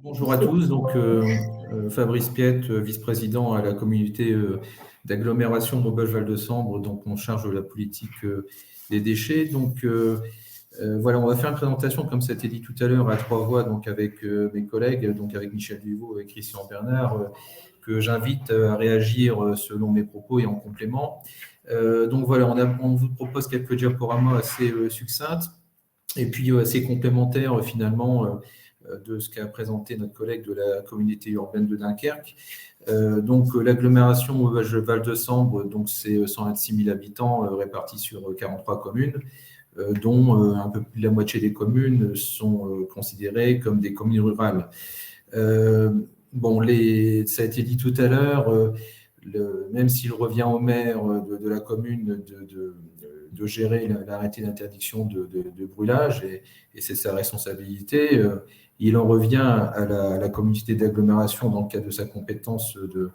Bonjour à tous, Fabrice Piette, vice-président à la communauté d'agglomération Maubeuge-Val de Sambre, donc on charge de la politique des déchets. Voilà, on va faire une présentation, comme ça a été dit tout à l'heure, à trois voix, donc avec mes collègues, donc avec Michel Duvaux et Christian Bernard, que j'invite à réagir selon mes propos et en complément. On vous propose quelques diaporamas assez succinctes et puis assez complémentaires finalement de ce qu'a présenté notre collègue de la communauté urbaine de Dunkerque. L'agglomération Val de Sambre, donc c'est 126 000 habitants répartis sur 43 communes, dont un peu plus de la moitié des communes sont considérées comme des communes rurales. Ça a été dit tout à l'heure, même s'il revient au maire de la commune de gérer l'arrêté d'interdiction de brûlage, et c'est sa responsabilité, il en revient à la communauté d'agglomération, dans le cadre de sa compétence de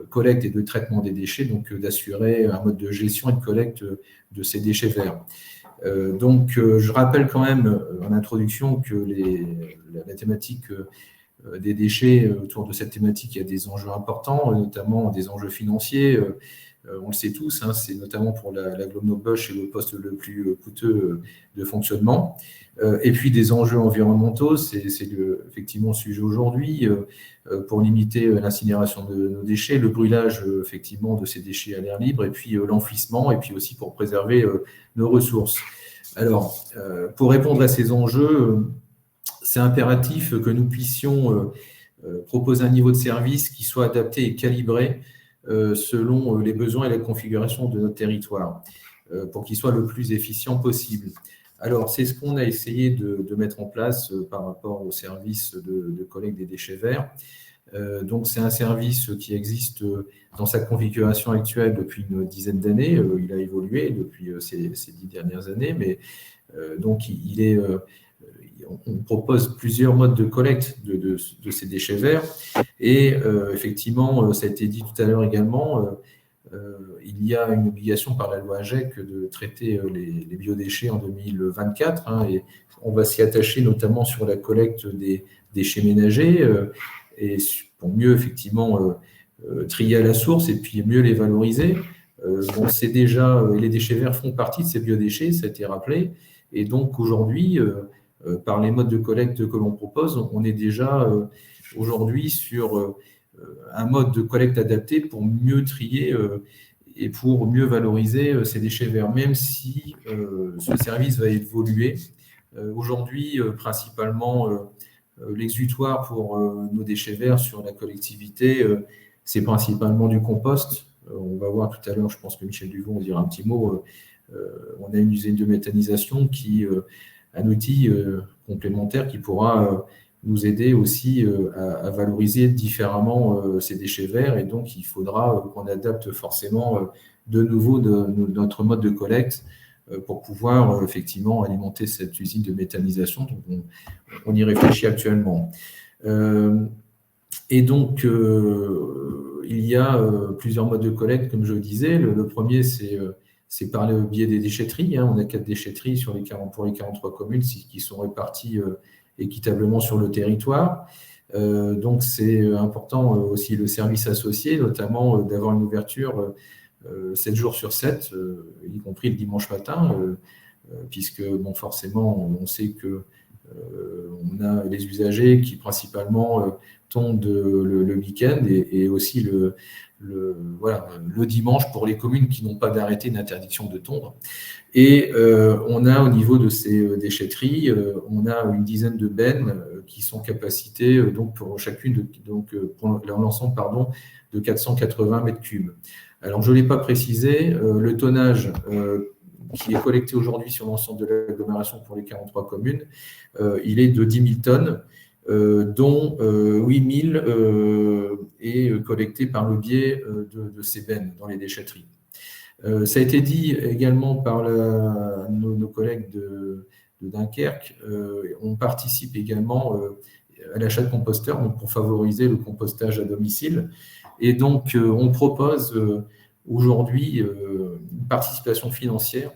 collecte et de traitement des déchets, donc d'assurer un mode de gestion et de collecte de ces déchets verts. Je rappelle quand même en introduction que la thématique des déchets, autour de cette thématique, il y a des enjeux importants, notamment des enjeux financiers. On le sait tous, hein, c'est notamment pour l'agglomération le poste le plus coûteux de fonctionnement. Et puis des enjeux environnementaux, c'est effectivement le sujet aujourd'hui, pour limiter l'incinération de nos déchets, le brûlage effectivement de ces déchets à l'air libre, et puis l'enfouissement, et puis aussi pour préserver nos ressources. Alors, pour répondre à ces enjeux, c'est impératif que nous puissions proposer un niveau de service qui soit adapté et calibré selon les besoins et la configuration de notre territoire, pour qu'il soit le plus efficient possible. Alors, c'est ce qu'on a essayé de mettre en place par rapport au service de collecte des déchets verts. C'est un service qui existe dans sa configuration actuelle depuis une dizaine d'années. Il a évolué depuis ces 10 dernières années, mais on propose plusieurs modes de collecte de ces déchets verts. Et effectivement, ça a été dit tout à l'heure également, il y a une obligation par la loi AGEC de traiter les biodéchets en 2024, hein, et on va s'y attacher notamment sur la collecte des déchets ménagers et pour mieux effectivement trier à la source et puis mieux les valoriser. C'est déjà, les déchets verts font partie de ces biodéchets, ça a été rappelé, et donc aujourd'hui, par les modes de collecte que l'on propose, on est déjà aujourd'hui sur un mode de collecte adapté pour mieux trier et pour mieux valoriser ces déchets verts, même si ce service va évoluer. Aujourd'hui, principalement, l'exutoire pour nos déchets verts sur la collectivité, c'est principalement du compost. On va voir tout à l'heure, je pense que Michel Duvaux en dira un petit mot. On a une usine de méthanisation un outil complémentaire qui pourra nous aider aussi à valoriser différemment ces déchets verts. Et donc, il faudra qu'on adapte forcément de nouveau notre mode de collecte pour pouvoir effectivement alimenter cette usine de méthanisation. Donc, on y réfléchit actuellement. Il y a plusieurs modes de collecte, comme je le disais. Le premier, c'est par le biais des déchetteries, hein. On a 4 déchetteries pour les 43 communes qui sont réparties équitablement sur le territoire. C'est important aussi le service associé, notamment d'avoir une ouverture 7 jours sur 7, y compris le dimanche matin, puisque forcément, on sait que on a les usagers qui principalement tondent le week-end et aussi le dimanche pour les communes qui n'ont pas d'arrêté d'interdiction de tondre. Et on a au niveau de ces déchetteries, on a une dizaine de bennes qui sont capacités pour chacune pour l'ensemble de 480 mètres cubes. Alors je ne l'ai pas précisé, le tonnage qui est collecté aujourd'hui sur l'ensemble de l'agglomération pour les 43 communes, il est de 10 000 tonnes, dont 8 000 est collecté par le biais de ces bennes dans les déchetteries. Ça a été dit également par nos collègues de Dunkerque. On participe également à l'achat de composteurs pour favoriser le compostage à domicile. Et donc, on propose aujourd'hui une participation financière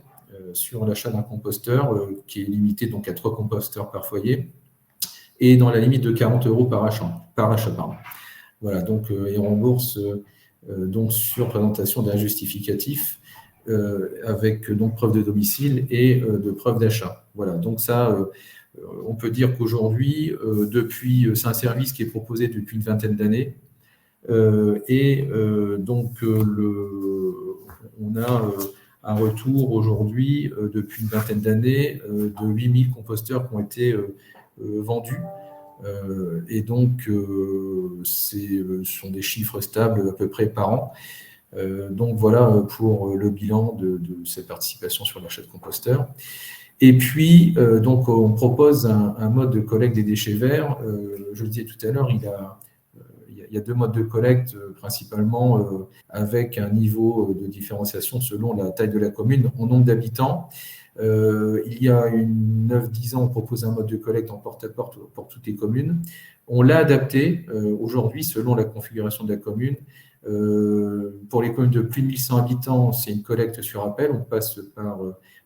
sur l'achat d'un composteur qui est limité donc à 3 composteurs par foyer et dans la limite de 40 € par achat, pardon. Voilà, donc ils remboursent donc sur présentation d'un justificatif avec donc preuve de domicile et de preuve d'achat. Voilà, donc ça, on peut dire qu'aujourd'hui, c'est un service qui est proposé depuis une vingtaine d'années. On a un retour aujourd'hui, depuis une vingtaine d'années, de 8000 composteurs qui ont été vendus. Et donc, ce sont des chiffres stables à peu près par an. Donc voilà pour le bilan de cette participation sur l'achat de composteurs. Et puis, donc, on propose un mode de collecte des déchets verts. Je le disais tout à l'heure, il y a deux modes de collecte, principalement avec un niveau de différenciation selon la taille de la commune en nombre d'habitants. Il y a 9-10 ans, on propose un mode de collecte en porte-à-porte pour toutes les communes. On l'a adapté aujourd'hui selon la configuration de la commune. Pour les communes de plus de 1100 habitants, c'est une collecte sur appel. On passe par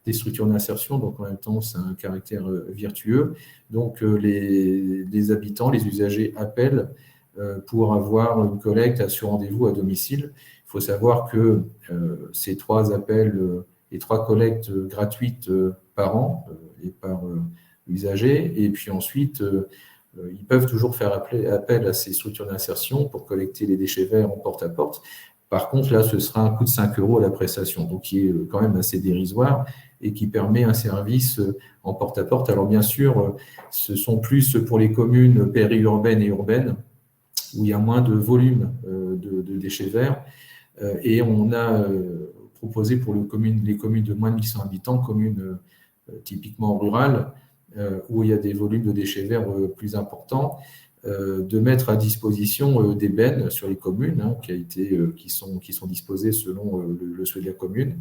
des structures d'insertion, donc en même temps, c'est un caractère vertueux. Donc, les habitants, les usagers appellent pour avoir une collecte sur rendez-vous à domicile. Il faut savoir que ces 3 appels et 3 collectes gratuites par an et par usager, et puis ensuite, ils peuvent toujours faire appel à ces structures d'insertion pour collecter les déchets verts en porte-à-porte. Par contre, là, ce sera un coût de 5 € à la prestation, donc qui est quand même assez dérisoire et qui permet un service en porte-à-porte. Alors bien sûr, ce sont plus pour les communes périurbaines et urbaines où il y a moins de volume de déchets verts. Et on a proposé pour les communes de moins de 1100 habitants, communes typiquement rurales, où il y a des volumes de déchets verts plus importants, de mettre à disposition des bennes sur les communes qui sont disposées selon le souhait de la commune,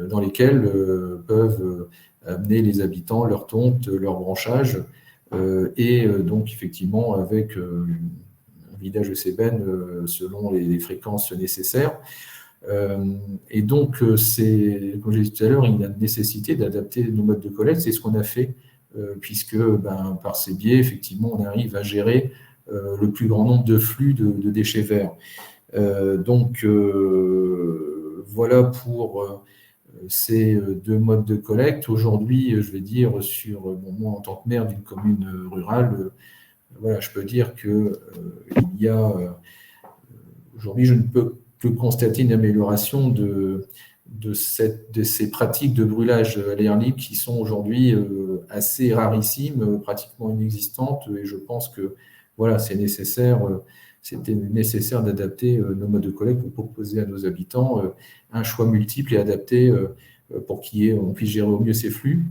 dans lesquelles peuvent amener les habitants leurs tontes, leurs branchages, et donc effectivement avec un vidage de ces bennes selon les fréquences nécessaires. Et donc, comme j'ai dit tout à l'heure, il y a une nécessité d'adapter nos modes de collecte. C'est ce qu'on a fait, puisque par ces biais, effectivement, on arrive à gérer le plus grand nombre de flux de déchets verts. Voilà pour ces 2 modes de collecte. Aujourd'hui, je vais dire, moi, en tant que maire d'une commune rurale, voilà, je peux dire que aujourd'hui, je ne peux que constater une amélioration de ces pratiques de brûlage à l'air libre qui sont aujourd'hui assez rarissimes, pratiquement inexistantes. Et je pense que voilà, c'était nécessaire d'adapter nos modes de collecte pour proposer à nos habitants un choix multiple et adapté pour qu'on puisse gérer au mieux ces flux.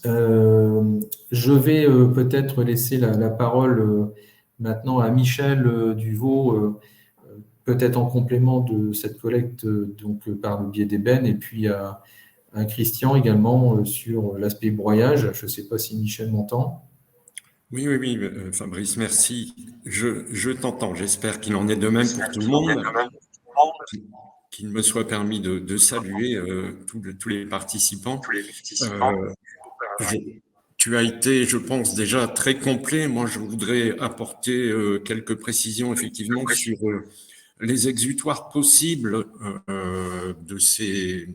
Je vais peut-être laisser la parole maintenant à Michel Duvaux, peut-être en complément de cette collecte donc par le biais des bennes, et puis à Christian également sur l'aspect broyage. Je ne sais pas si Michel m'entend. Oui, Fabrice, merci. Je t'entends. J'espère qu'il en est de même pour tout le monde. Qu'il me soit permis de saluer tous les participants. Tu as été, je pense, déjà très complet. Moi, je voudrais apporter quelques précisions, effectivement, sur les exutoires possibles de ces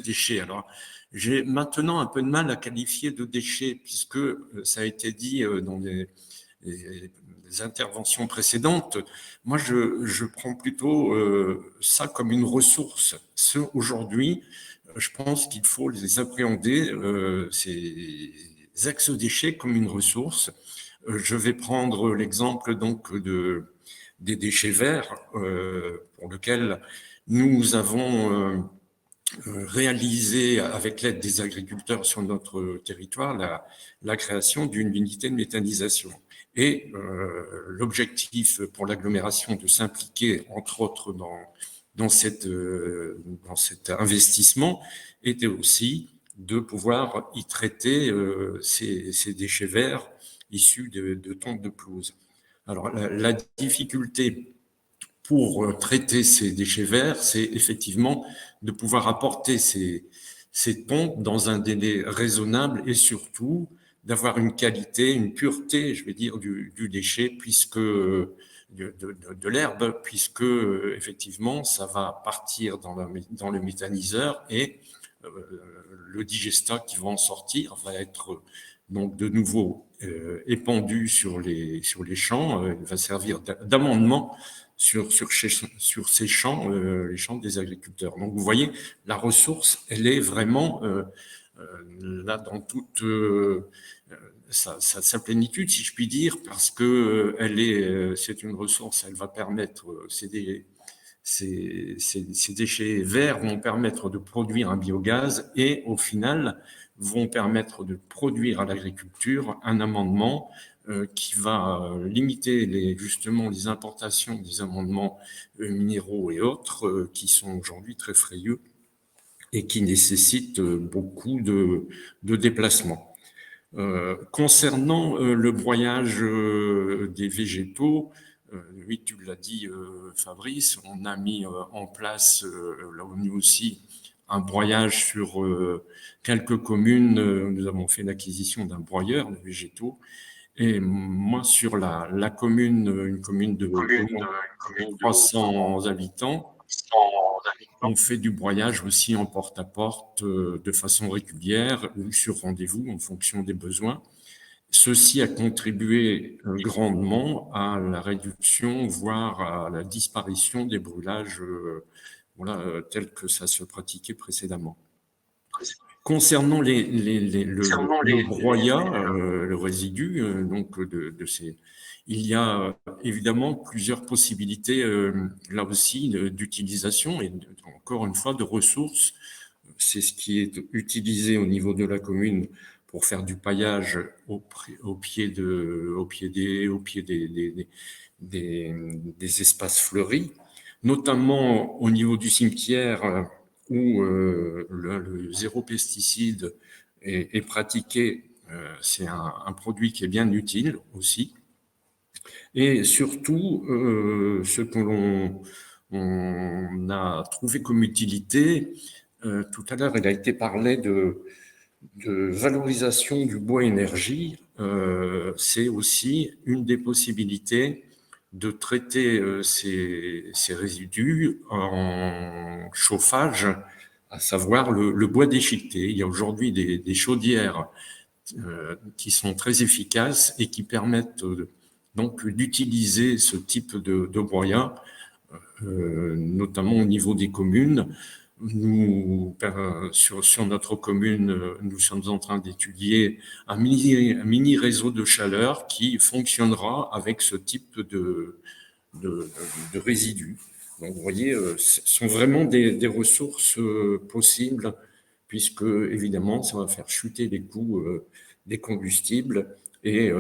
déchets. Alors, j'ai maintenant un peu de mal à qualifier de déchets, puisque ça a été dit dans des interventions précédentes. Moi, je prends plutôt ça comme une ressource. Aujourd'hui, je pense qu'il faut les appréhender, ces ex-déchets, comme une ressource. Je vais prendre l'exemple donc des déchets verts, pour lequel nous avons réalisé, avec l'aide des agriculteurs sur notre territoire, la création d'une unité de méthanisation. Et l'objectif pour l'agglomération de s'impliquer, entre autres, dans cet investissement, était aussi de pouvoir y traiter ces déchets verts issus de tontes de pelouse. Alors, la difficulté pour traiter ces déchets verts, c'est effectivement de pouvoir apporter ces tontes dans un délai raisonnable et surtout d'avoir une qualité, une pureté, je vais dire, du déchet, puisque de l'herbe, puisque effectivement, ça va partir dans le méthaniseur et le digestat qui va en sortir va être donc de nouveau épandu sur les champs, il va servir d'amendement sur ces champs, les champs des agriculteurs. Donc vous voyez, la ressource, elle est vraiment là dans toute sa plénitude, si je puis dire, parce que c'est une ressource, elle va permettre, ces déchets verts vont permettre de produire un biogaz et au final vont permettre de produire à l'agriculture un amendement qui va limiter justement les importations des amendements minéraux et autres qui sont aujourd'hui très frayeux et qui nécessitent beaucoup de déplacements. Concernant le broyage des végétaux, oui, tu l'as dit, Fabrice, on a mis en place, là où nous aussi, un broyage sur quelques communes. Nous avons fait l'acquisition d'un broyeur de végétaux. Et moi, sur la commune, une commune de 300 habitants, on fait du broyage aussi en porte-à-porte de façon régulière ou sur rendez-vous en fonction des besoins. Ceci a contribué grandement à la réduction, voire à la disparition des brûlages tels que ça se pratiquait précédemment. Concernant le broyat, le résidu, donc de ces, il y a évidemment plusieurs possibilités là aussi d'utilisation et encore une fois de ressources. C'est ce qui est utilisé au niveau de la commune pour faire du paillage au pied des espaces fleuris, notamment au niveau du cimetière où le zéro pesticide est pratiqué. C'est un produit qui est bien utile aussi. Et surtout, ce que l'on a trouvé comme utilité, tout à l'heure, il a été parlé de valorisation du bois énergie. C'est aussi une des possibilités de traiter ces résidus en chauffage, à savoir le bois déchiqueté. Il y a aujourd'hui des chaudières qui sont très efficaces et qui permettent donc d'utiliser ce type de broyat, notamment au niveau des communes. Nous, sur notre commune, nous sommes en train d'étudier un mini réseau de chaleur qui fonctionnera avec ce type de résidus. Donc, vous voyez, ce sont vraiment des ressources possibles, puisque, évidemment, ça va faire chuter les coûts des combustibles et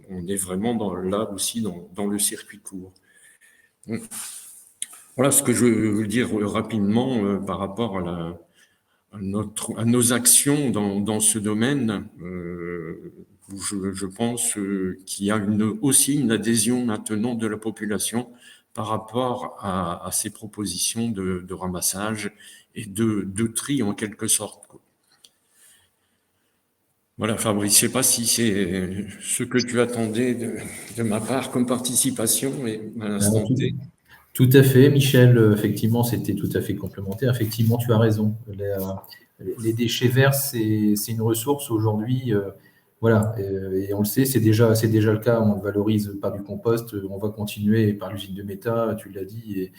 on est vraiment là aussi dans le circuit court. Donc, voilà ce que je veux dire rapidement par rapport à nos actions dans ce domaine. Où je pense qu'il y a aussi une adhésion maintenant de la population par rapport à ces propositions de ramassage et de tri en quelque sorte. Voilà, Fabrice, je ne sais pas si c'est ce que tu attendais de ma part comme participation à l'instant T. Tout à fait, Michel, effectivement, c'était tout à fait complémentaire. Effectivement, tu as raison. Les déchets verts, c'est une ressource aujourd'hui. Voilà, et on le sait, c'est déjà le cas. On le valorise par du compost. On va continuer par l'usine de méta, tu l'as dit.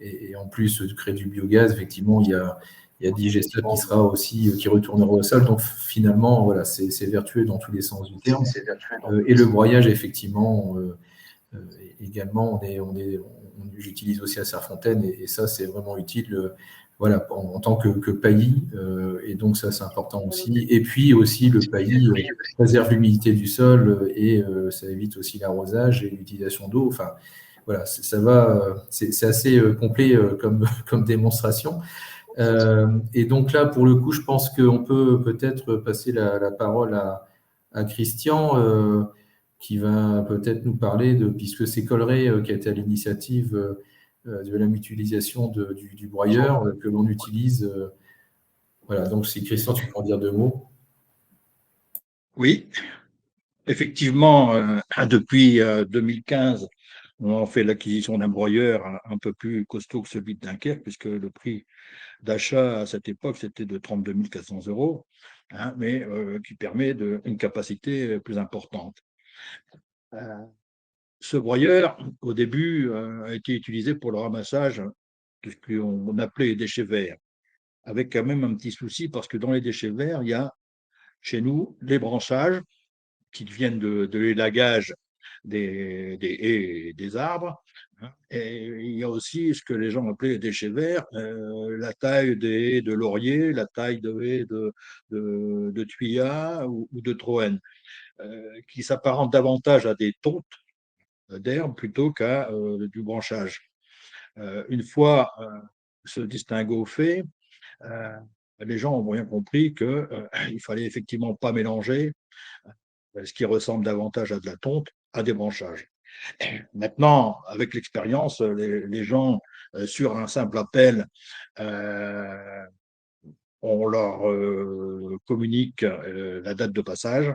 Et en plus de créer du biogaz, effectivement, il y a Digestat qui sera aussi, qui retournera au sol. Donc finalement, voilà, c'est vertueux dans tous les sens du terme. Et le broyage, effectivement, également, j'utilise aussi à Serfontaine et ça, c'est vraiment utile voilà, en tant que paillis. Et donc, ça, c'est important aussi. Et puis aussi, le paillis préserve l'humidité du sol et ça évite aussi l'arrosage et l'utilisation d'eau. Enfin, voilà, ça va, c'est assez complet comme démonstration. Et donc là, pour le coup, je pense qu'on peut peut-être passer la parole à Christian, qui va peut-être nous parler puisque c'est Colray qui a été à l'initiative de la mutualisation du broyeur que l'on utilise. Voilà, donc si Christian, tu peux en dire deux mots. Oui, Effectivement, depuis 2015, on a fait l'acquisition d'un broyeur un peu plus costaud que celui de Dunkerque, puisque le prix d'achat à cette époque, c'était de 32 400 euros, hein, mais qui permet une capacité plus importante. Euh, Ce broyeur, au début, a été utilisé pour le ramassage de ce qu'on appelait les déchets verts, avec quand même un petit souci, parce que dans les déchets verts, il y a chez nous les branchages qui viennent de l'élagage des haies et des arbres, hein. Et il y a aussi ce que les gens appelaient les déchets verts, la taille des haies de laurier, la taille de haies de thuya ou de troène, qui s'apparentent davantage à des tontes d'herbe plutôt qu'à du branchage. Une fois ce distinguo fait, euh, les gens ont bien compris qu'il fallait effectivement pas mélanger ce qui ressemble davantage à de la tonte à des branchages. Maintenant, avec l'expérience, les gens, sur un simple appel, euh, on leur communique la date de passage.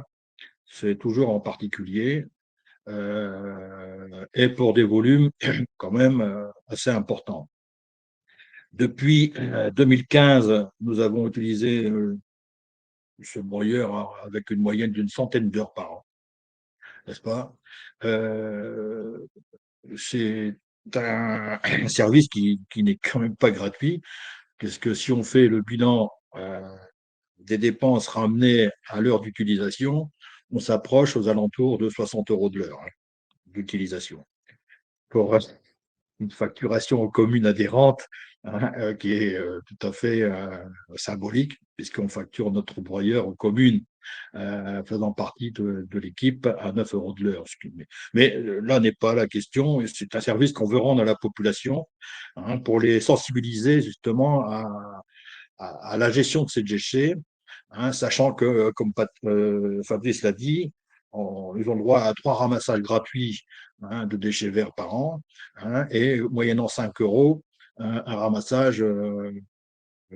C'est toujours en particulier et pour des volumes quand même assez importants. Depuis 2015, nous avons utilisé ce broyeur avec une moyenne d'une centaine d'heures par an, n'est-ce pas? euh, C'est un service qui n'est quand même pas gratuit, parce que si on fait le bilan des dépenses ramenées à l'heure d'utilisation, on s'approche aux alentours de 60 euros de l'heure, hein, d'utilisation. Pour une facturation aux communes adhérentes, hein, qui est tout à fait symbolique, puisqu'on facture notre broyeur aux communes faisant partie de l'équipe à 9 euros de l'heure. Mais là n'est pas la question. C'est un service qu'on veut rendre à la population, hein, pour les sensibiliser justement à la gestion de ces déchets, hein, sachant que, comme Fabrice l'a dit, ils ont le droit à 3 ramassages gratuits, hein, de déchets verts par an, hein, et moyennant 5 euros, un ramassage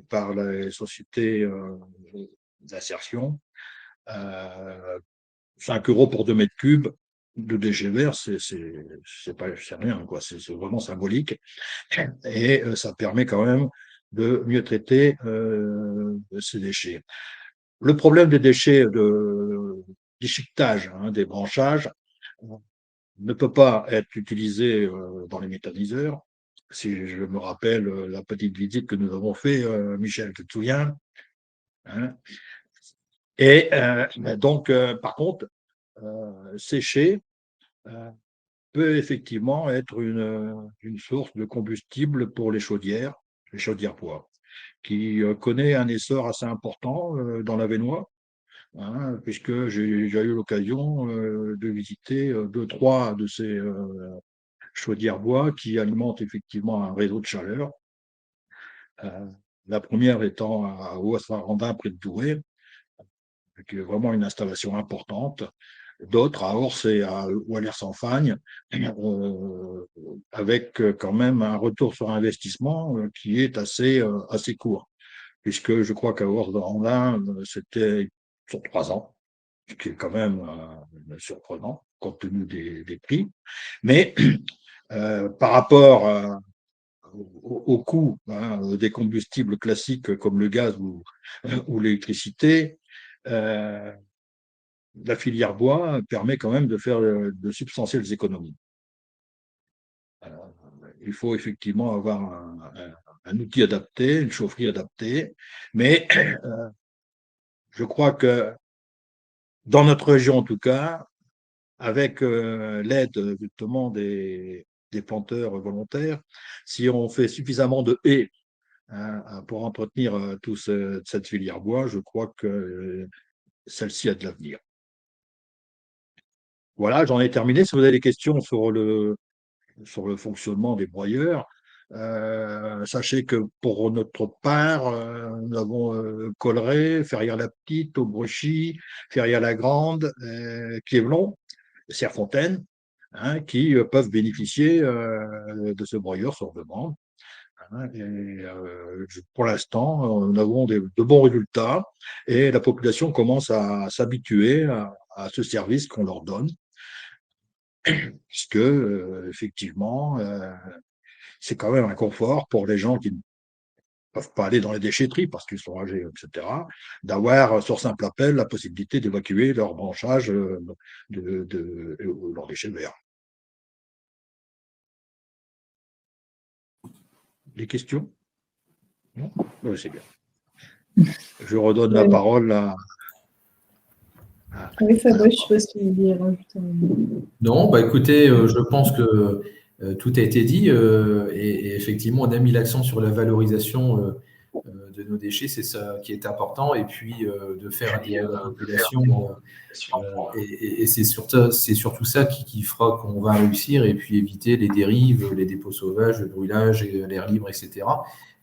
par les sociétés d'insertion. Euh, 5 euros pour 2 mètres cubes de déchets verts, c'est rien, quoi. C'est vraiment symbolique. Et ça permet quand même de mieux traiter ces déchets. Le problème des déchets d'échiquetage, hein, des branchages, ne peut pas être utilisé dans les méthaniseurs. Si je me rappelle la petite visite que nous avons fait, Michel, tu te souviens, hein? Et donc, par contre, sécher peut effectivement être une source de combustible pour les chaudières bois, qui connaît un essor assez important dans l'Avesnois, hein, puisque j'ai déjà eu l'occasion de visiter deux, trois de ces chaudières bois qui alimentent effectivement un réseau de chaleur. Euh, la première étant à Ouessarandin, près de Douai, qui est vraiment une installation importante. D'autres à Ors et à Ouallers-en-Fagne, avec quand même un retour sur investissement qui est assez court, puisque je crois qu'à Ors-en-Fagne, c'était sur 3 ans, ce qui est quand même surprenant compte tenu des prix. Mais par rapport au coût, hein, des combustibles classiques comme le gaz ou l'électricité, euh, la filière bois permet quand même de faire de substantielles économies. Euh, il faut effectivement avoir un outil adapté, une chaufferie adaptée, mais je crois que dans notre région en tout cas, avec l'aide justement des planteurs volontaires, si on fait suffisamment de haies, hein, pour entretenir cette filière bois, je crois que celle-ci a de l'avenir. Voilà, j'en ai terminé. Si vous avez des questions sur le fonctionnement des broyeurs, sachez que pour notre part, nous avons Colleret, Ferrières-la-Petite, Aubrechy, Ferrières-la-Grande, Clévelon, Serfontaine, hein, qui peuvent bénéficier de ce broyeur sur demande. Et, pour l'instant, nous avons de bons résultats et la population commence à s'habituer à ce service qu'on leur donne, puisque effectivement, c'est quand même un confort pour les gens qui ne peuvent pas aller dans les déchetteries parce qu'ils sont âgés, etc., d'avoir sur simple appel la possibilité d'évacuer leur branchage leurs déchets verts. Les questions? Non? Oui, c'est bien. Je redonne la parole à… Oui, Fabrice, je ne sais pas si vous voulez rajouter un mot. Non, bah écoutez, je pense que tout a été dit et effectivement, on a mis l'accent sur la valorisation de nos déchets, c'est ça qui est important, et puis de faire adhérer la population. Et c'est surtout ça qui fera qu'on va réussir et puis éviter les dérives, les dépôts sauvages, le brûlage, l'air libre, etc.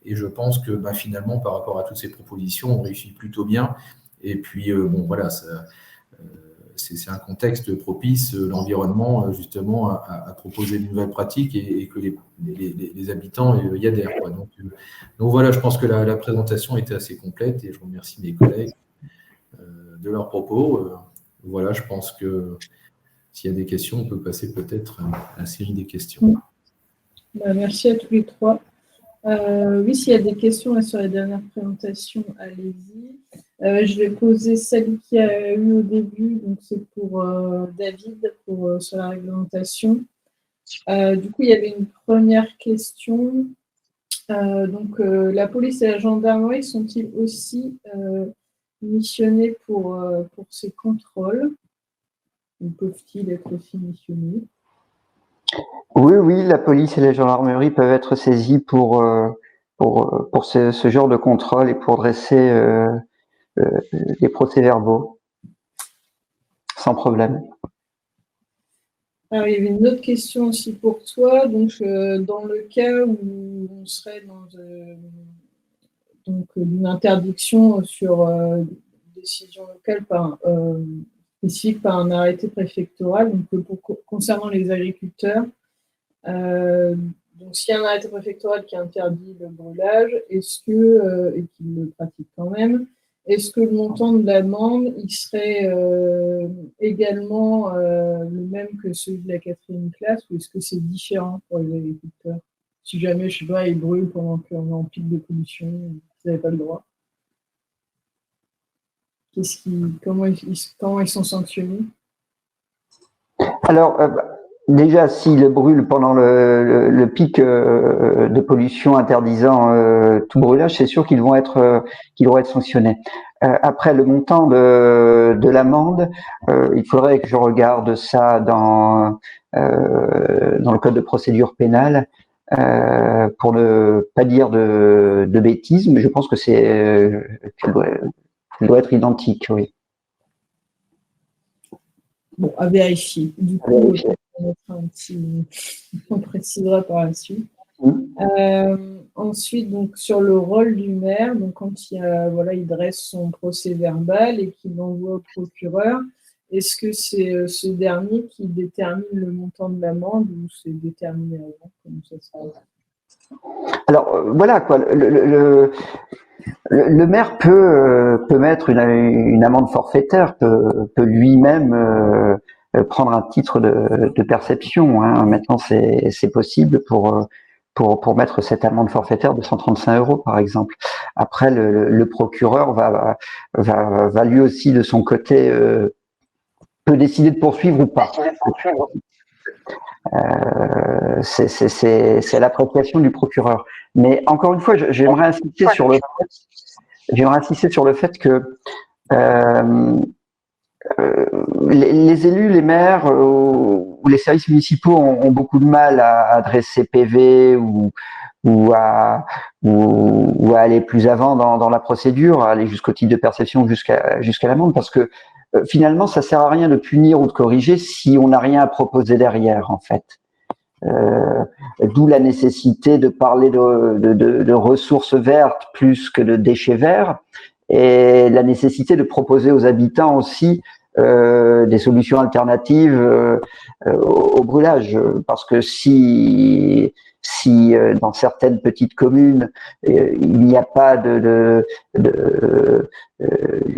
Et je pense que finalement, par rapport à toutes ces propositions, on réussit plutôt bien. Et puis, bon, voilà, c'est un contexte propice, l'environnement, justement, à proposer de nouvelles pratiques et que les habitants y adhèrent, quoi. Donc voilà, je pense que la présentation était assez complète et je remercie mes collègues de leurs propos. Voilà, je pense que s'il y a des questions, on peut passer peut-être à la série des questions. Merci à tous les trois. Oui, s'il y a des questions là, sur la dernière présentation, allez-y. Je vais poser celle qui a eu au début, donc c'est pour David, sur la réglementation. Du coup, il y avait une première question. Donc, la police et la gendarmerie sont-ils aussi missionnés pour ces contrôles? Ou peuvent-ils être aussi missionnés? Oui, la police et la gendarmerie peuvent être saisis pour ce genre de contrôle et pour dresser des procès-verbaux, sans problème. Alors, il y avait une autre question aussi pour toi. Donc, dans le cas où on serait dans une interdiction sur décision locale spécifique par un arrêté préfectoral, donc concernant les agriculteurs, donc s'il y a un arrêté préfectoral qui interdit le brûlage, et qu'il le pratique quand même, est-ce que le montant de l'amende il serait également le même que celui de la 4e classe, ou est-ce que c'est différent pour les agriculteurs? Si jamais, je ne sais pas, ils brûlent pendant qu'on est en pic de pollution, ils n'avaient pas le droit. Comment ils sont sanctionnés? Alors, déjà, s'il brûle pendant le pic de pollution interdisant tout brûlage, c'est sûr qu'ils vont être sanctionnés. Après, le montant de l'amende, il faudrait que je regarde ça dans le code de procédure pénale pour ne pas dire de bêtises, mais je pense que qu'elle doit être identique, oui. Bon, à vérifier. Du coup, on précisera par la suite. Ensuite, donc, sur le rôle du maire, donc, quand il dresse son procès verbal et qu'il l'envoie au procureur, est-ce que c'est ce dernier qui détermine le montant de l'amende ou c'est déterminé avant? Comment ça se passe? Alors, voilà, quoi. Le maire peut mettre une amende forfaitaire, peut lui-même prendre un titre de perception. Hein. Maintenant, c'est possible pour mettre cette amende forfaitaire de 135 € par exemple. Après, le procureur va lui aussi de son côté peut décider de poursuivre ou pas. C'est l'appréciation du procureur. Mais encore une fois, j'aimerais insister sur le fait que les élus, les maires ou les services municipaux ont beaucoup de mal à adresser PV ou à aller plus avant dans la procédure, à aller jusqu'au titre de perception, jusqu'à l'amende, parce que finalement, ça sert à rien de punir ou de corriger si on n'a rien à proposer derrière, en fait. D'où la nécessité de parler de ressources vertes plus que de déchets verts, et la nécessité de proposer aux habitants aussi des solutions alternatives au brûlage, parce que si si dans certaines petites communes il n'y a pas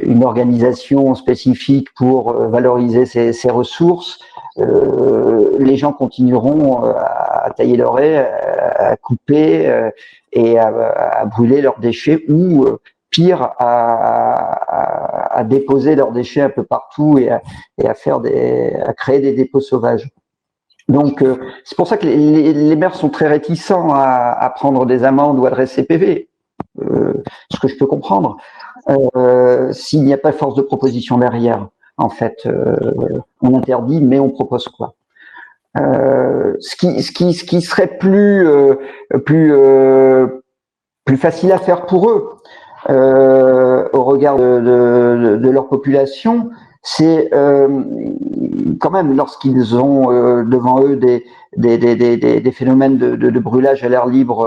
une organisation spécifique pour valoriser ces ressources, les gens continueront à tailler leur haie, à couper et à brûler leurs déchets ou pire à déposer leurs déchets un peu partout et à créer des dépôts sauvages. Donc, c'est pour ça que les maires sont très réticents à prendre des amendes ou à adresser PV, ce que je peux comprendre, s'il n'y a pas force de proposition derrière. En fait, on interdit, mais on propose quoi? Ce qui serait plus facile à faire pour eux, au regard de leur population, c'est quand même lorsqu'ils ont devant eux des phénomènes de brûlage à l'air libre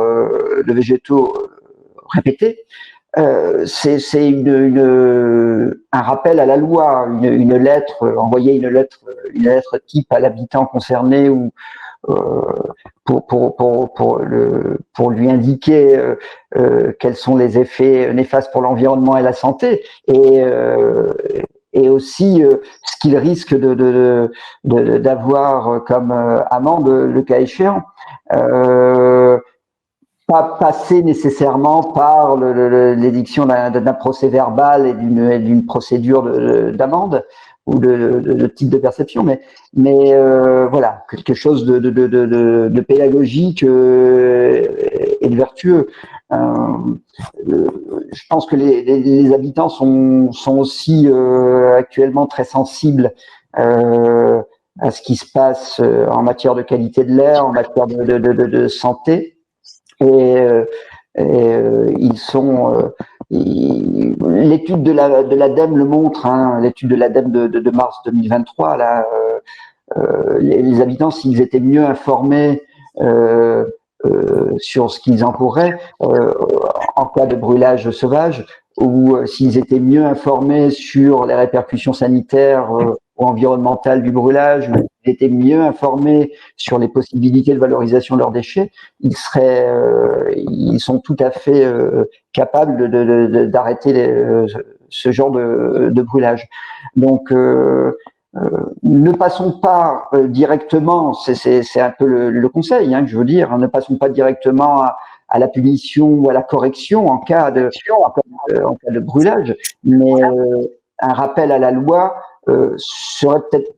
de végétaux répétés, c'est un rappel à la loi, une lettre, envoyer une lettre type à l'habitant concerné ou pour lui indiquer quels sont les effets néfastes pour l'environnement et la santé, et aussi ce qu'il risque d'avoir comme amende le cas échéant. Pas passer nécessairement par l'édiction d'un procès verbal et d'une procédure d'amende ou de type de perception, mais voilà, quelque chose de pédagogique et de vertueux. Je pense que les habitants sont aussi actuellement très sensibles à ce qui se passe en matière de qualité de l'air, en matière de santé. Et ils sont. L'étude de l'ADEME le montre, hein, l'étude de l'ADEME de mars 2023. Là, les habitants, s'ils étaient mieux informés sur ce qu'ils encouraient en cas de brûlage sauvage, ou s'ils étaient mieux informés sur les répercussions sanitaires ou environnementales du brûlage, ou s'ils étaient mieux informés sur les possibilités de valorisation de leurs déchets, ils sont tout à fait capables d'arrêter ce genre de brûlage. Donc, ne passons pas directement, c'est un peu le conseil que je veux dire, hein, ne passons pas directement à la punition ou à la correction en cas de brûlage, mais un rappel à la loi serait peut-être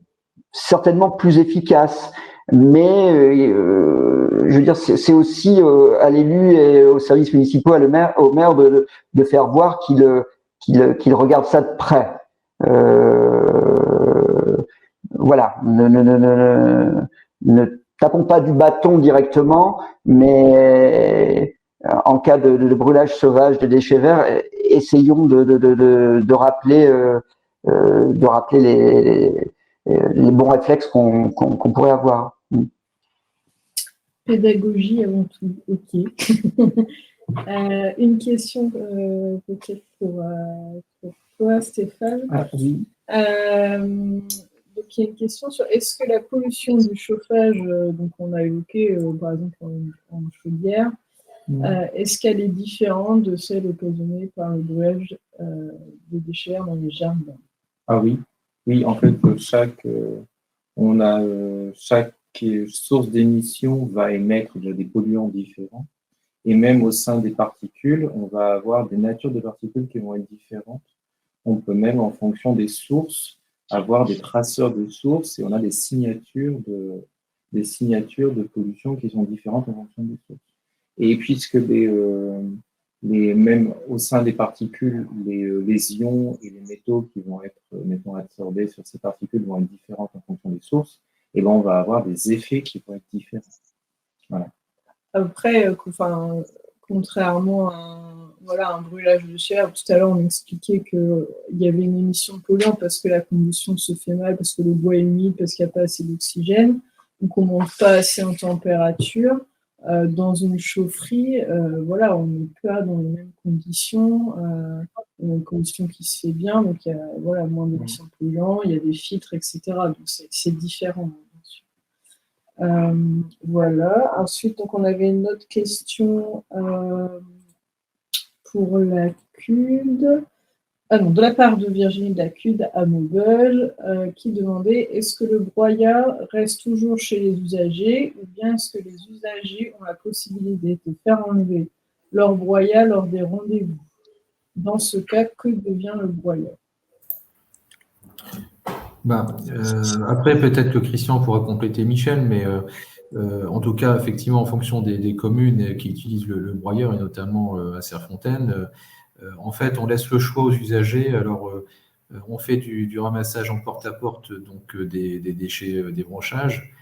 certainement plus efficace. Mais je veux dire, c'est aussi à l'élu et aux services municipaux, au maire de faire voir qu'il regarde ça de près. Voilà, ne tapons pas du bâton directement, mais en cas de brûlage sauvage de déchets verts, essayons de rappeler les bons réflexes qu'on pourrait avoir. Pédagogie avant tout, ok. Une question peut-être pour toi, Stéphane. Ah, oui. Donc, il y a une question sur est-ce que la pollution du chauffage, donc on a évoqué par exemple en chaudière, est-ce qu'elle est différente de celle occasionnée par le brûlage des déchets dans les jardins? Ah oui, oui, en fait, chaque source d'émission va émettre des polluants différents. Et même au sein des particules, on va avoir des natures de particules qui vont être différentes. On peut même, en fonction des sources, avoir des traceurs de sources et on a des signatures de pollution qui sont différentes en fonction des sources. Et puisque même au sein des particules, les ions et les métaux qui vont être absorbés sur ces particules vont être différents en fonction des sources, et ben on va avoir des effets qui vont être différents. Voilà. Après, contrairement à un brûlage de chair, tout à l'heure on expliquait qu'il y avait une émission polluante parce que la combustion se fait mal, parce que le bois est humide, parce qu'il n'y a pas assez d'oxygène, donc on ne monte pas assez en température. Dans une chaufferie, on n'est pas dans les mêmes conditions, une condition qui se fait bien, donc il y a moins d'émissions polluantes, il y a des filtres, etc. Donc c'est différent, bien sûr. Voilà. Ensuite, donc, on avait une autre question pour la CUD. De la part de Virginie de la CUD à Maubeuge, qui demandait est-ce que le broyat reste toujours chez les usagers ou bien est-ce que les usagers ont la possibilité de faire enlever leur broyat lors des rendez-vous? Dans ce cas, que devient le broyat? Après, peut-être que Christian pourra compléter Michel, mais en tout cas, effectivement, en fonction des communes qui utilisent le broyeur, et notamment à Serfontaine, en fait, on laisse le choix aux usagers. Alors, on fait du ramassage en porte-à-porte, donc des déchets des branchages,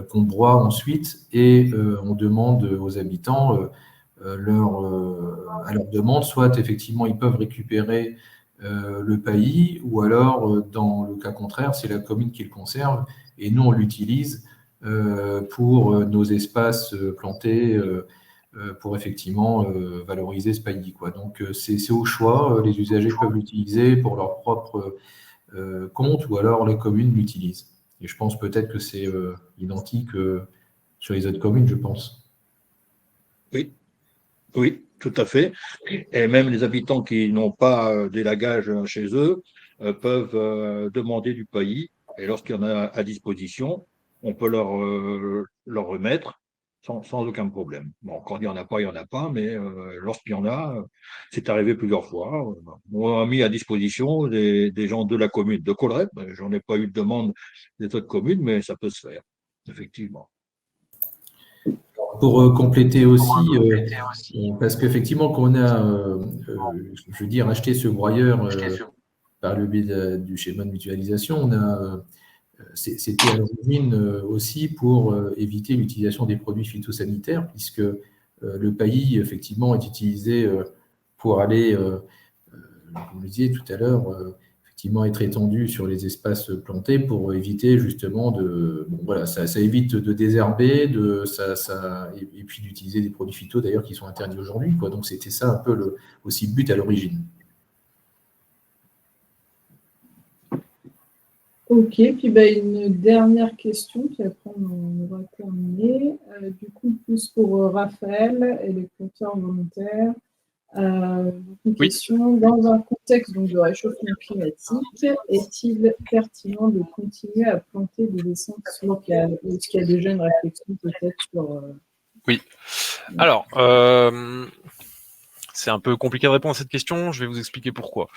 qu'on broie ensuite, et on demande aux habitants, à leur demande, soit effectivement ils peuvent récupérer le paillis, ou alors, dans le cas contraire, c'est la commune qui le conserve, et nous, on l'utilise pour nos espaces plantés, pour effectivement valoriser ce paillis, quoi. Donc, c'est au choix. Les usagers peuvent l'utiliser pour leur propre compte, ou alors les communes l'utilisent. Et je pense peut-être que c'est identique sur les autres communes, je pense. Oui, oui, tout à fait. Et même les habitants qui n'ont pas d'élagage chez eux peuvent demander du paillis. Et lorsqu'il y en a à disposition, on peut leur remettre sans aucun problème. Bon, quand il n'y en a pas, il n'y en a pas, mais lorsqu'il y en a, c'est arrivé plusieurs fois. On a mis à disposition des gens de la commune de Collerette. J'en ai pas eu de demande des autres communes, mais ça peut se faire, effectivement. Pour compléter aussi, parce qu'effectivement, quand on a, je veux dire, acheté ce broyeur par le biais du schéma de mutualisation, on a, c'était à l'origine aussi pour éviter l'utilisation des produits phytosanitaires, puisque le paillis, effectivement, est utilisé pour aller, comme je disais tout à l'heure, effectivement être étendu sur les espaces plantés pour éviter justement de… Bon, voilà, ça évite de désherber, et puis d'utiliser des produits phyto d'ailleurs qui sont interdits aujourd'hui, quoi. Donc c'était ça un peu aussi le but à l'origine. Ok, puis une dernière question, puis après on va terminer. Du coup, plus pour Raphaël et les planteurs volontaires. Une question, dans un contexte donc, de réchauffement climatique, est-il pertinent de continuer à planter des essences locales? Est-ce qu'il y a déjà une réflexion peut-être sur… Oui. Alors, c'est un peu compliqué de répondre à cette question, je vais vous expliquer pourquoi.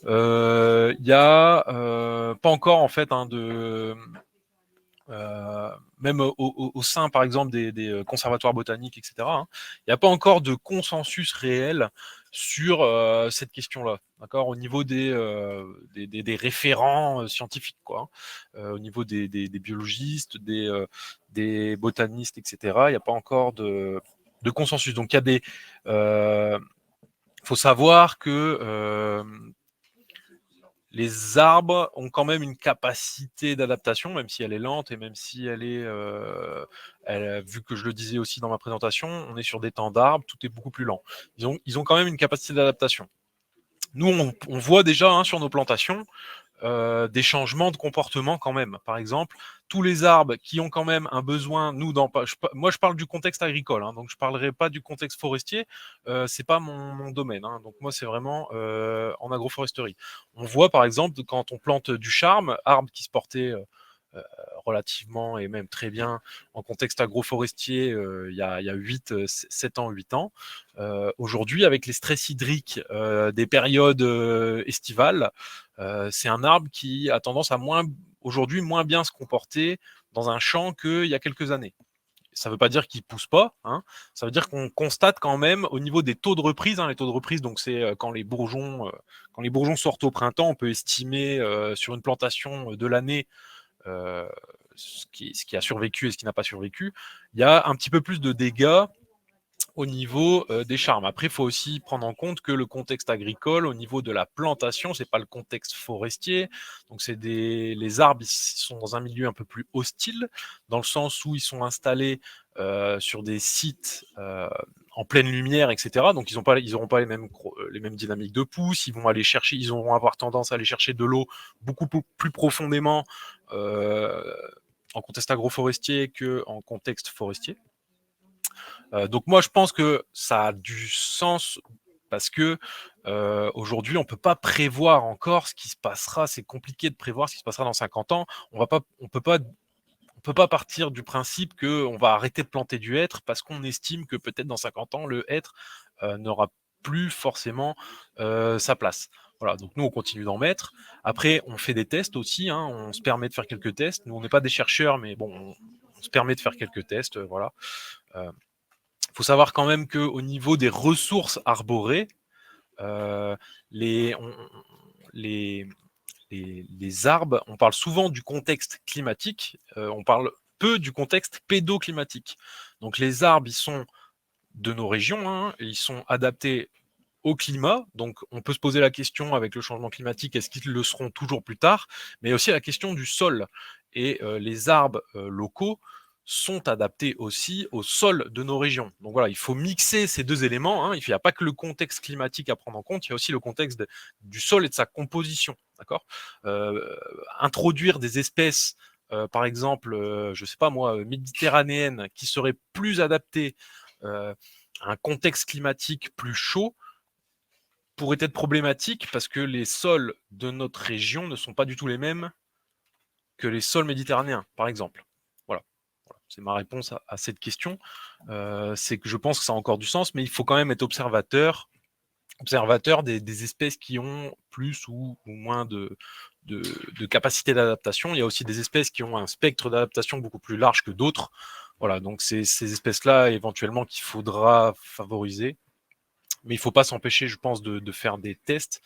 Il y a pas encore en fait même au sein, par exemple, des conservatoires botaniques, etc., il n'y a pas encore de consensus réel sur cette question-là, d'accord, au niveau des référents scientifiques, quoi, au niveau des biologistes, des botanistes, etc., il n'y a pas encore de consensus. Donc, il y a des… faut savoir que les arbres ont quand même une capacité d'adaptation, même si elle est lente et même si elle est, vu que je le disais aussi dans ma présentation, on est sur des temps d'arbres, tout est beaucoup plus lent. Ils ont quand même une capacité d'adaptation. Nous, on voit déjà sur nos plantations des changements de comportement quand même. Par exemple, tous les arbres qui ont quand même un besoin, moi je parle du contexte agricole, donc je parlerai pas du contexte forestier, c'est pas mon domaine, donc moi c'est vraiment en agroforesterie. On voit par exemple quand on plante du charme, arbre qui se portait relativement et même très bien en contexte agroforestier il y a 7 ans, 8 ans. Aujourd'hui, avec les stress hydriques des périodes estivales, c'est un arbre qui a tendance à aujourd'hui moins bien se comporter dans un champ qu'il y a quelques années. Ça ne veut pas dire qu'il ne pousse pas, ça veut dire qu'on constate quand même au niveau des taux de reprise, les taux de reprise, donc c'est quand les bourgeons sortent au printemps, on peut estimer sur une plantation de l'année ce qui a survécu et ce qui n'a pas survécu. Il y a un petit peu plus de dégâts au niveau des charmes. Après, il faut aussi prendre en compte que le contexte agricole, au niveau de la plantation, c'est pas le contexte forestier. Donc, les arbres, ils sont dans un milieu un peu plus hostile, dans le sens où ils sont installés sur des sites en pleine lumière, etc. Donc, ils n'auront pas les mêmes dynamiques de pousse. Ils vont avoir tendance à aller chercher de l'eau beaucoup plus profondément en contexte agroforestier qu'en contexte forestier. Donc moi, je pense que ça a du sens parce que aujourd'hui, on ne peut pas prévoir encore ce qui se passera. C'est compliqué de prévoir ce qui se passera dans 50 ans. On peut pas partir du principe qu'on va arrêter de planter du hêtre parce qu'on estime que peut-être dans 50 ans, le hêtre n'aura plus forcément sa place. Voilà, donc nous, on continue d'en mettre. Après, on fait des tests aussi, hein, on se permet de faire quelques tests. Nous, on n'est pas des chercheurs, mais bon, on se permet de faire quelques tests, voilà. Faut savoir quand même qu'au niveau des ressources arborées, les arbres, on parle souvent du contexte climatique, on parle peu du contexte pédoclimatique. Donc les arbres, ils sont de nos régions, hein, ils sont adaptés au climat, donc on peut se poser la question avec le changement climatique, est-ce qu'ils le seront toujours plus tard, mais aussi la question du sol. Et les arbres locaux sont adaptés aussi au sol de nos régions. Donc voilà, il faut mixer ces deux éléments, hein. Il n'y a pas que le contexte climatique à prendre en compte, il y a aussi le contexte du sol et de sa composition. D'accord ? Introduire des espèces, par exemple, je ne sais pas moi, méditerranéennes, qui seraient plus adaptées à un contexte climatique plus chaud, pourrait être problématique parce que les sols de notre région ne sont pas du tout les mêmes que les sols méditerranéens, par exemple. Voilà. C'est ma réponse à cette question. C'est que je pense que ça a encore du sens, mais il faut quand même être observateur des espèces qui ont plus ou moins de capacité d'adaptation. Il y a aussi des espèces qui ont un spectre d'adaptation beaucoup plus large que d'autres. Voilà, donc c'est ces espèces-là éventuellement qu'il faudra favoriser. Mais il ne faut pas s'empêcher, je pense, de faire des tests.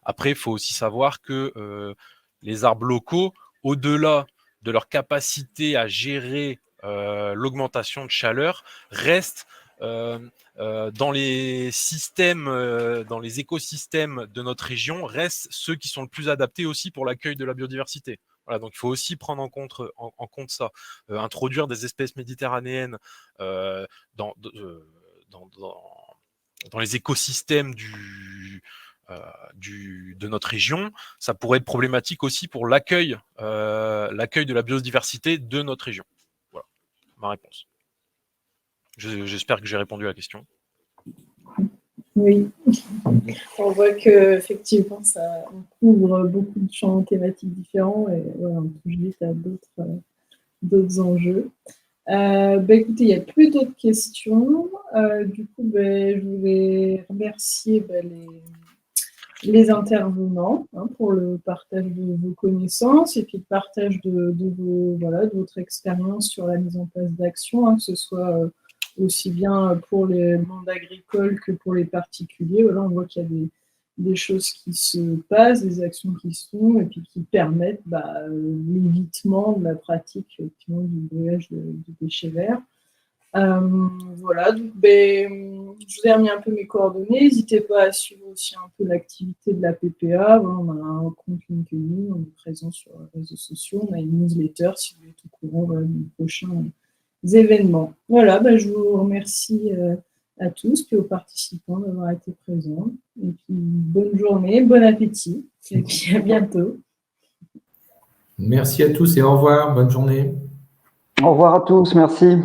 Après, il faut aussi savoir que les arbres locaux, au-delà de leur capacité à gérer l'augmentation de chaleur, restent dans les systèmes, dans les écosystèmes de notre région, restent ceux qui sont le plus adaptés aussi pour l'accueil de la biodiversité. Voilà, donc il faut aussi prendre en compte ça. Introduire des espèces méditerranéennes dans les écosystèmes de notre région, ça pourrait être problématique aussi pour l'accueil de la biodiversité de notre région. Voilà ma réponse. J'espère que j'ai répondu à la question. Oui, on voit qu'effectivement, on couvre beaucoup de champs thématiques différents et voilà, on touche vite à d'autres enjeux. Écoutez, il n'y a plus d'autres questions. Du coup, je voulais remercier les intervenants pour le partage de vos connaissances et puis le partage de votre expérience sur la mise en place d'actions, que ce soit aussi bien pour les mondes agricoles que pour les particuliers. Voilà, on voit qu'il y a des choses qui se passent, des actions qui se font et puis qui permettent l'évitement de la pratique du brûlage de déchets verts. Voilà, donc je vous ai remis un peu mes coordonnées. N'hésitez pas à suivre aussi un peu l'activité de la PPA. Voilà, on a un compte LinkedIn, on est présent sur les réseaux sociaux, on a une newsletter si vous êtes au courant des prochains événements. Voilà, je vous remercie à tous et aux participants d'avoir été présents. Et puis, bonne journée, bon appétit, et puis à bientôt. Merci à tous et au revoir. Bonne journée. Au revoir à tous, merci.